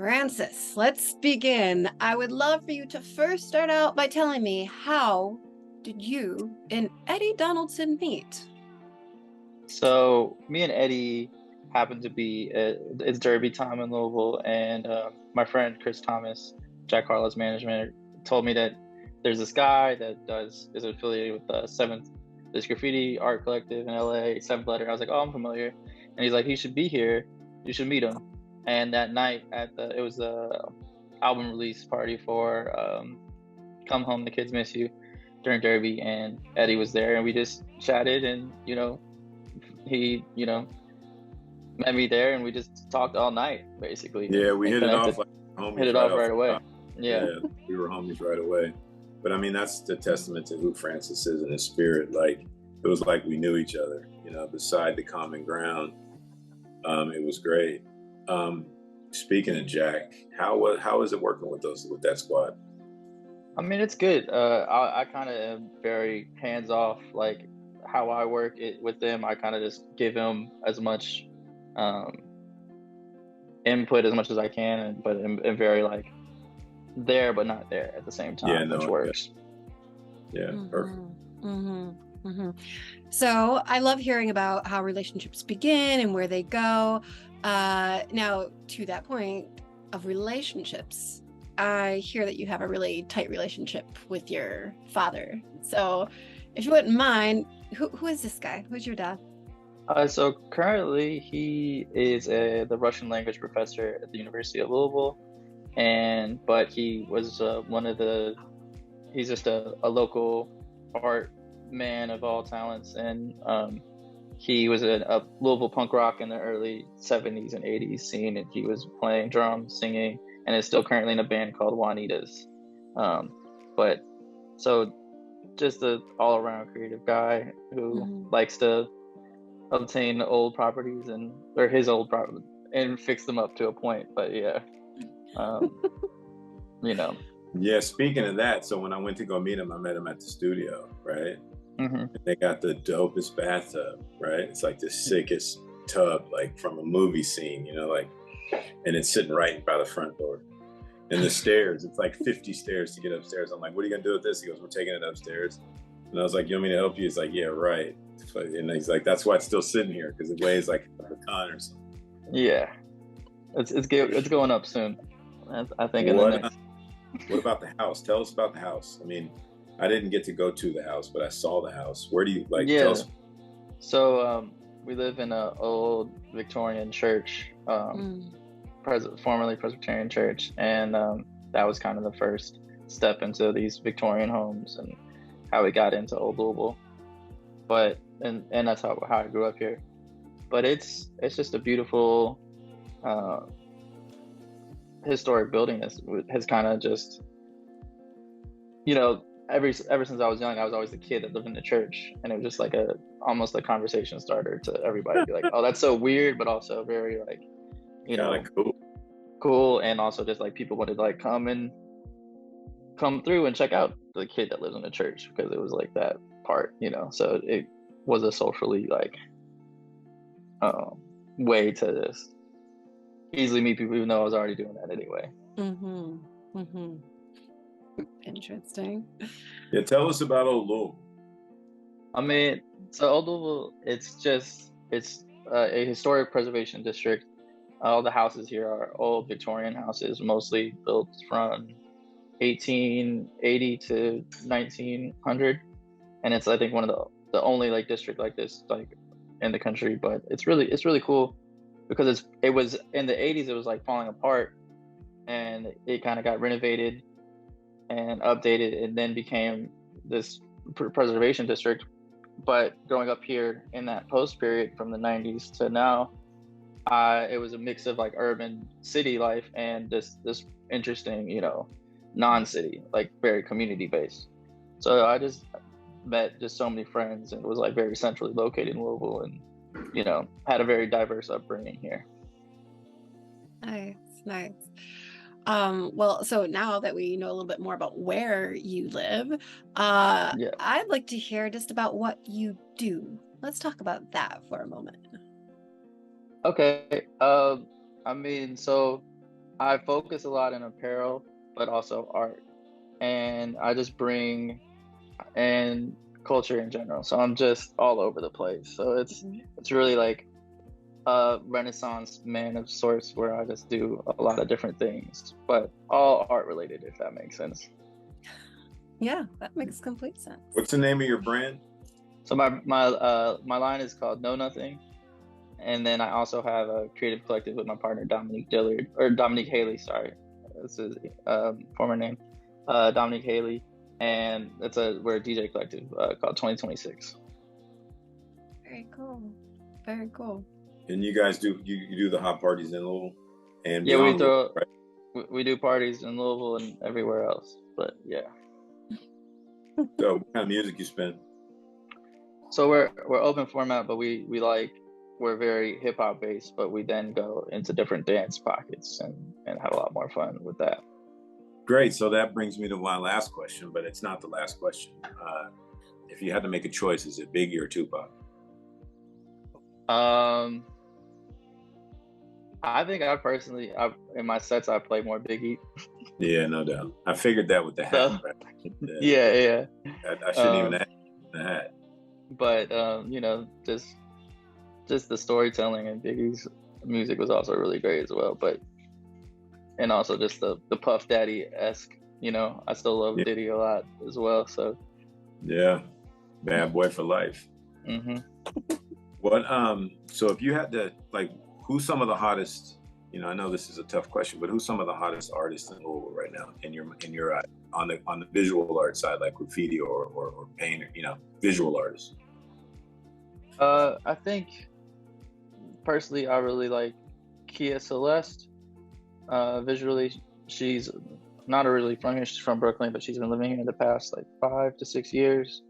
Francis, let's begin. I would love for you to first start out by telling me, how did you and Eddie Donaldson meet? So me and Eddie happened to be it's Derby time in Louisville, and my friend Chris Thomas, Jack Harlow's management, told me that there's this guy that is affiliated with this graffiti art collective in LA, Seventh Letter. I was like, oh, I'm familiar, and he's like, he should be here. You should meet him. And that night it was the album release party for Come Home, the Kids Miss You during Derby, and Eddie was there, and we just chatted, and he met me there, and we just talked all night basically. Yeah, we and hit it connected. off like homies. Hit it off right away. Yeah. We were homies right away. But I mean, that's the testament to who Francis is in his spirit. Like, it was like we knew each other, beside the common ground. It was great. Speaking of Jack, how is it working with that squad? I mean, it's good. I kind of am very hands off. Like, how I work it with them, I kind of just give them as much input as much as I can, but I'm very like there but not there at the same time, which works. Yeah, perfect. So I love hearing about how relationships begin and where they go. Now, to that point of relationships, I hear that you have a really tight relationship with your father. So if you wouldn't mind, who is this guy? Who's your dad? So currently he is the Russian language professor at the University of Louisville, but he was he's just a local art man of all talents, and he was a Louisville punk rock in the early 70s and 80s scene, and he was playing drums, singing, and is still currently in a band called Juanitas. But so just an all-around creative guy who likes to obtain old properties or his old property and fix them up to a point. But yeah, Yeah, speaking of that, so when I went to go meet him, I met him at the studio, right? And they got the dopest bathtub, right? It's like the sickest tub, like from a movie scene, and it's sitting right by the front door. And the stairs, it's like 50 stairs to get upstairs. I'm like, what are you gonna do with this? He goes, we're taking it upstairs. And I was like, you want me to help you? He's like, yeah, right. And he's like, that's why it's still sitting here, because it weighs like a ton or something. Yeah, it's going up soon, I think. What about the house? Tell us about the house. I mean, I didn't get to go to the house, but I saw the house. Where do you tell us? So we live in an old Victorian church, formerly Presbyterian church, and that was kind of the first step into these Victorian homes and how we got into Old Louisville. But and that's how I grew up here. But it's just a beautiful historic building that has kind of just, ever since I was young, I was always the kid that lived in the church, and it was just like almost a conversation starter to everybody. Be like, oh, that's so weird, but also very like, cool, and also just like people wanted to like come through and check out the kid that lives in the church, because it was like that part, so it was a socially like way to just easily meet people, even though I was already doing that anyway. Interesting. Yeah, tell us about Old Louisville. I mean, so Old Louisville, it's a historic preservation district. All the houses here are old Victorian houses, mostly built from 1880 to 1900, and it's, I think, one of the only like district like this like in the country. But it's really cool, because it was in the 80s, it was like falling apart, and it kind of got renovated and updated, and then became this preservation district. But growing up here in that post period from the 90s to now, it was a mix of like urban city life and this interesting, non-city, like very community based. So I just met just so many friends, and was like very centrally located in Louisville, and had a very diverse upbringing here. Nice. Well, so now that we know a little bit more about where you live, I'd like to hear just about what you do. Let's talk about that for a moment. Okay. I mean, so I focus a lot in apparel, but also art, and I just bring and culture in general. So I'm just all over the place. So it's really like a Renaissance man of sorts, where I just do a lot of different things, but all art related, if that makes sense. Yeah, that makes complete sense. What's the name of your brand? So my line is called Know Nothing, and then I also have a creative collective with my partner Dominique Haley. Sorry, this is former name, Dominique Haley, and we're a DJ collective called 2026. Very cool. Very cool. And you guys do the hot parties in Louisville and yeah, beyond, right? we do parties in Louisville and everywhere else, but yeah. So what kind of music you spin? So we're open format, but we're very hip hop based, but we then go into different dance pockets and have a lot more fun with that. Great. So that brings me to my last question, but it's not the last question. If you had to make a choice, is it Biggie or Tupac? I think in my sets I play more Biggie. Yeah, no doubt. I figured that with the hat. Right? Yeah. I shouldn't even ask the hat. But just the storytelling and Biggie's music was also really great as well. And also just the Puff Daddy-esque, I still love Diddy a lot as well. So yeah, bad boy for life. Mm-hmm. What so if you had to, like, who's some of the hottest, I know this is a tough question, but who's some of the hottest artists in Louisville right now in your on the visual art side, like graffiti or painter, visual artists? I think personally I really like Kia Celeste. Visually, she's not really from here. She's from Brooklyn, but she's been living here the past like 5 to 6 years,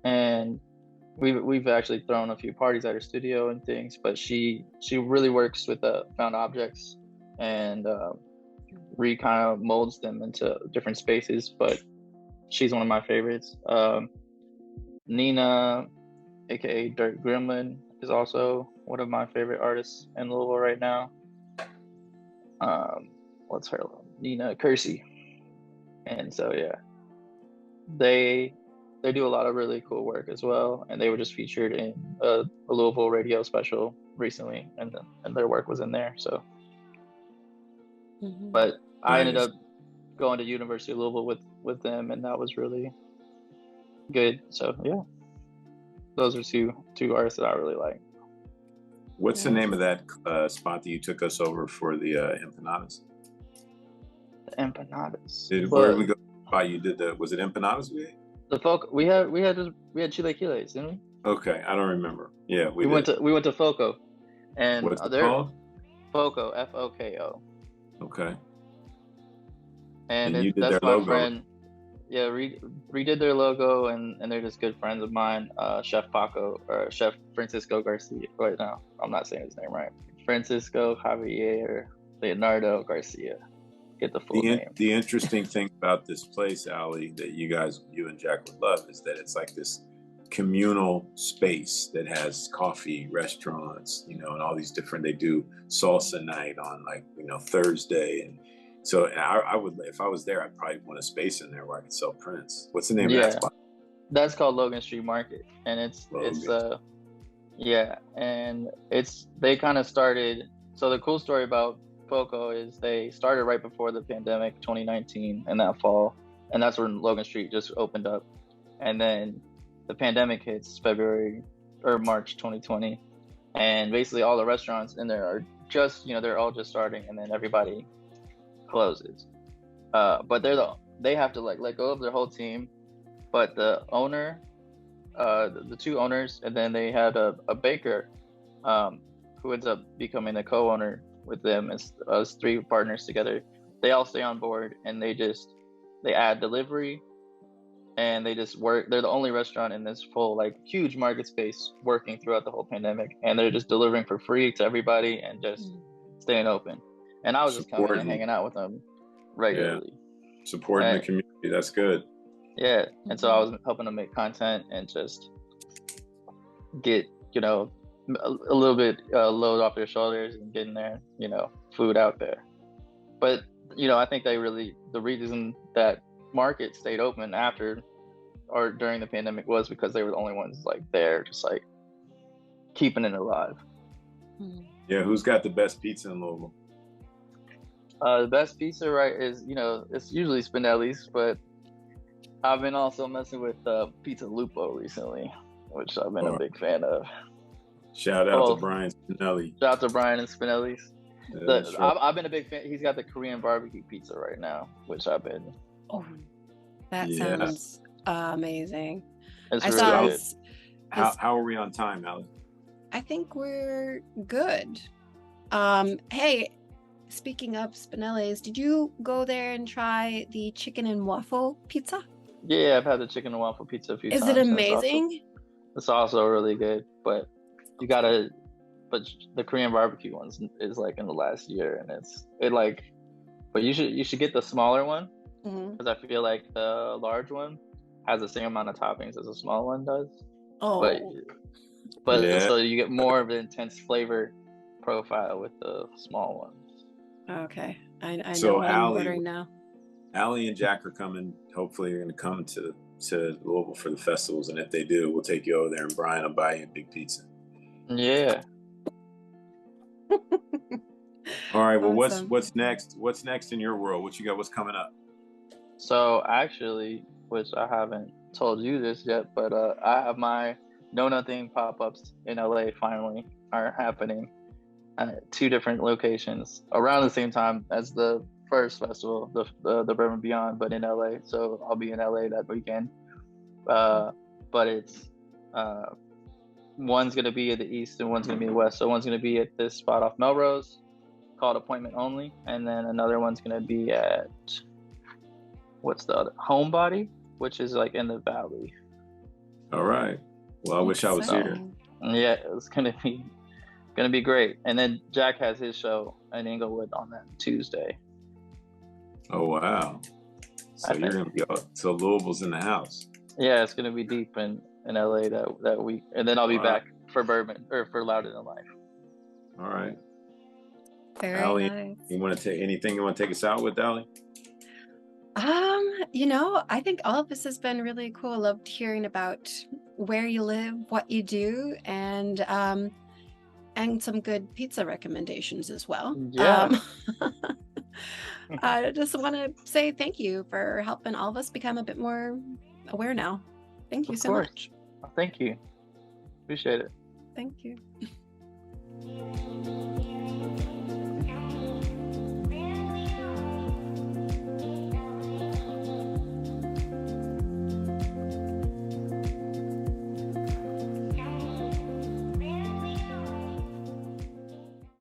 and we've actually thrown a few parties at her studio and things. But she really works with found objects and kind of molds them into different spaces. But she's one of my favorites. Nina, aka Dirt Gremlin, is also one of my favorite artists in Louisville right now. What's her name? Nina Kersey. And so yeah, they do a lot of really cool work as well, and they were just featured in a Louisville radio special recently, and their work was in there. So but I ended up going to University of Louisville with them, and that was really good. So yeah, those are two artists that I really like. What's the name of that spot that you took us over for the empanadas? The empanadas. Where did we go? You did was it empanadas we ate? The folk we had chilaquiles, didn't we? Okay, I don't remember. Yeah, we went to Foco, and what's it called? Foco, Foko. Okay. And you did that's their my logo. Friend. Yeah, redid their logo, and they're just good friends of mine. Chef Francisco Garcia. Right now, I'm not saying his name right. Francisco Javier Leonardo Garcia. Get the full name. The interesting thing about this place, Ali, that you and Jack would love, is that it's like this communal space that has coffee, restaurants, and all these different. They do salsa night on Thursday, and so I would, if I was there, I'd probably want a space in there where I could sell prints. What's the name of that spot? That's called Logan Street Market, and they kind of started. So the cool story about Foco is they started right before the pandemic, 2019, in that fall, and that's when Logan Street just opened up. And then the pandemic hits February or March 2020, and basically all the restaurants in there are just, they're all just starting, and then everybody closes. But they have to let go of their whole team. But the owner, the two owners, and then they had a baker who ends up becoming the co-owner with them. As us three partners together. They all stay on board, and they add delivery, and they just work. They're the only restaurant in this full huge market space working throughout the whole pandemic, and they're just delivering for free to everybody and just staying open. And I was just coming and hanging out with them regularly. Yeah. Supporting the community. That's good. Yeah. And so I was helping them make content and just get, a little bit load off their shoulders and getting their, food out there. But I think the reason that market stayed open after or during the pandemic was because they were the only ones like there, just like keeping it alive. Yeah, who's got the best pizza in Louisville? The best pizza, right, is it's usually Spinelli's, but I've been also messing with Pizza Lupo recently, which I've been a big fan of. Shout out to Brian Spinelli. Shout out to Brian and Spinelli's. Right. I've been a big fan. He's got the Korean barbecue pizza right now, which I've been. Oh, that sounds amazing. It's really good. How are we on time, Allie? I think we're good. Hey, speaking of Spinelli's, did you go there and try the chicken and waffle pizza? Yeah, I've had the chicken and waffle pizza a few times. Is it amazing? It's also really good, but but the Korean barbecue ones is like in the last year, and but you should get the smaller one, because I feel like the large one has the same amount of toppings as the small one does. But so you get more of an intense flavor profile with the small ones. Okay, I know so what I'm ordering now. Allie and Jack are coming. Hopefully, you're going to come to Louisville for the festivals, and if they do, we'll take you over there, and Brian will buy you a big pizza. Yeah. All right. Well, Awesome. what's next? What's next in your world? What you got? What's coming up? So actually, which I haven't told you this yet, but I have my Know Nothing pop-ups in LA finally are happening at 2 different locations around the same time as the first festival, the Bourbon Beyond, but in LA. So I'll be in LA that weekend. But it's one's gonna be at the east and one's gonna be in the west. So one's gonna be at this spot off Melrose called Appointment Only, and then another one's gonna be at what's the other, Homebody, which is like in the valley. All right. Well, I wish I was here. Yeah, it's gonna be great. And then Jack has his show in Inglewood on that Tuesday. Oh wow! So you're gonna be so Louisville's in the house. Yeah, it's gonna be deep in LA that week, and then I'll be back for Bourbon or for Louder Than Life. All right. Very Allie, nice. you want to take anything you want to take us out with, Allie? I think all of this has been really cool. I loved hearing about where you live, what you do, and some good pizza recommendations as well. Yeah. I just want to say thank you for helping all of us become a bit more aware now. Thank you so much. Thank you. Appreciate it. Thank you.